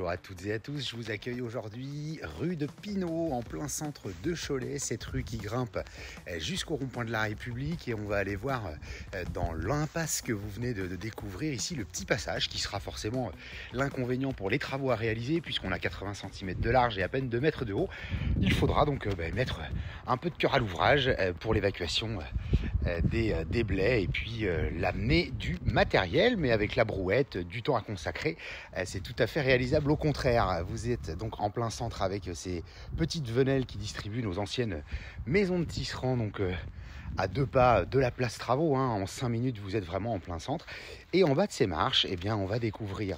Bonjour à toutes et à tous, je vous accueille aujourd'hui rue de Pinault, en plein centre de Cholet, cette rue qui grimpe jusqu'au rond-point de la République, et on va aller voir dans l'impasse que vous venez de découvrir ici le petit passage qui sera forcément l'inconvénient pour les travaux à réaliser, puisqu'on a 80 cm de large et à peine 2 mètres de haut. Il faudra donc mettre un peu de cœur à l'ouvrage pour l'évacuation des blés et puis l'amener du matériel, mais avec la brouette, du temps à consacrer, c'est tout à fait réalisable. Au contraire, vous êtes donc en plein centre avec ces petites venelles qui distribuent nos anciennes maisons de tisserands, donc à 2 pas de la place Travaux, hein. En 5 minutes vous êtes vraiment en plein centre. Et en bas de ces marches, eh bien, on va découvrir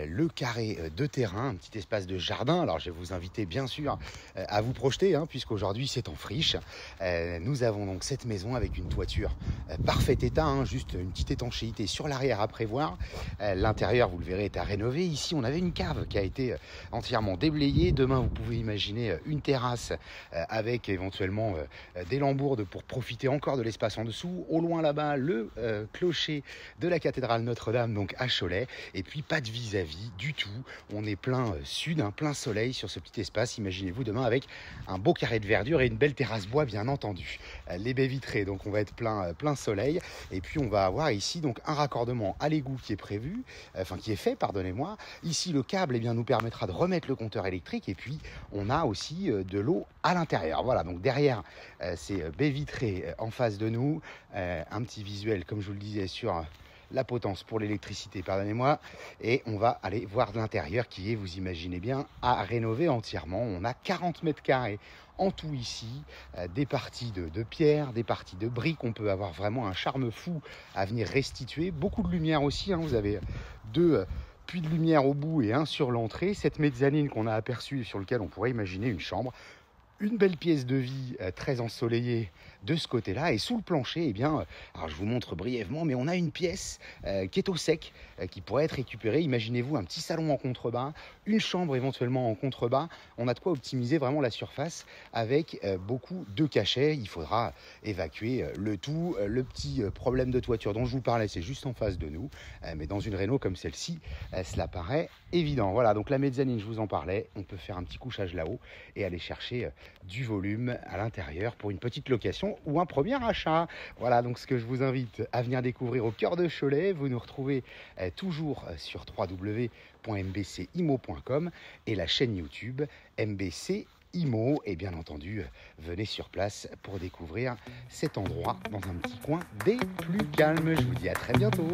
le carré de terrain, un petit espace de jardin. Alors je vais vous inviter bien sûr à vous projeter, hein, puisqu'aujourd'hui c'est en friche. Nous avons donc cette maison avec une toiture parfait état, hein, juste une petite étanchéité sur l'arrière à prévoir. L'intérieur, vous le verrez, est à rénover. Ici on avait une cave qui a été entièrement déblayée. Demain vous pouvez imaginer une terrasse avec éventuellement des lambourdes pour profiter encore de l'espace en dessous. Au loin là-bas, le clocher de la cathédrale Notre-Dame, donc à Cholet. Et puis pas de vis-à-vis du tout. On est plein sud, un plein soleil sur ce petit espace. Imaginez-vous demain avec un beau carré de verdure et une belle terrasse bois, bien entendu. Les baies vitrées, donc on va être plein soleil. Et puis on va avoir ici donc un raccordement à l'égout qui est prévu, qui est fait, pardonnez-moi. Ici le câble, eh bien, nous permettra de remettre le compteur électrique. Et puis on a aussi de l'eau à l'intérieur. Voilà, donc derrière ces baies vitrées en face de nous, un petit visuel, comme je vous le disais, sur la potence pour l'électricité, pardonnez-moi, et on va aller voir de l'intérieur qui est, vous imaginez bien, à rénover entièrement. On a 40 mètres carrés en tout ici, des parties de pierre, des parties de briques. On peut avoir vraiment un charme fou à venir restituer. Beaucoup de lumière aussi, hein. Vous avez 2 puits de lumière au bout et un sur l'entrée. Cette mezzanine qu'on a aperçue, sur lequel on pourrait imaginer une chambre. Une belle pièce de vie très ensoleillée de ce côté-là, et sous le plancher, eh bien, alors je vous montre brièvement, mais on a une pièce qui est au sec, qui pourrait être récupérée. Imaginez-vous un petit salon en contrebas, une chambre éventuellement en contrebas. On a de quoi optimiser vraiment la surface avec beaucoup de cachets. Il faudra évacuer le tout. Le petit problème de toiture dont je vous parlais, c'est juste en face de nous, mais dans une réno comme celle-ci, cela paraît évident. Voilà, donc la mezzanine, je vous en parlais, on peut faire un petit couchage là-haut et aller chercher du volume à l'intérieur pour une petite location ou un premier achat. Voilà donc ce que je vous invite à venir découvrir au cœur de Cholet. Vous nous retrouvez toujours sur www.mbcimo.com et la chaîne YouTube MBC Imo, et bien entendu venez sur place pour découvrir cet endroit dans un petit coin des plus calmes. Je vous dis à très bientôt.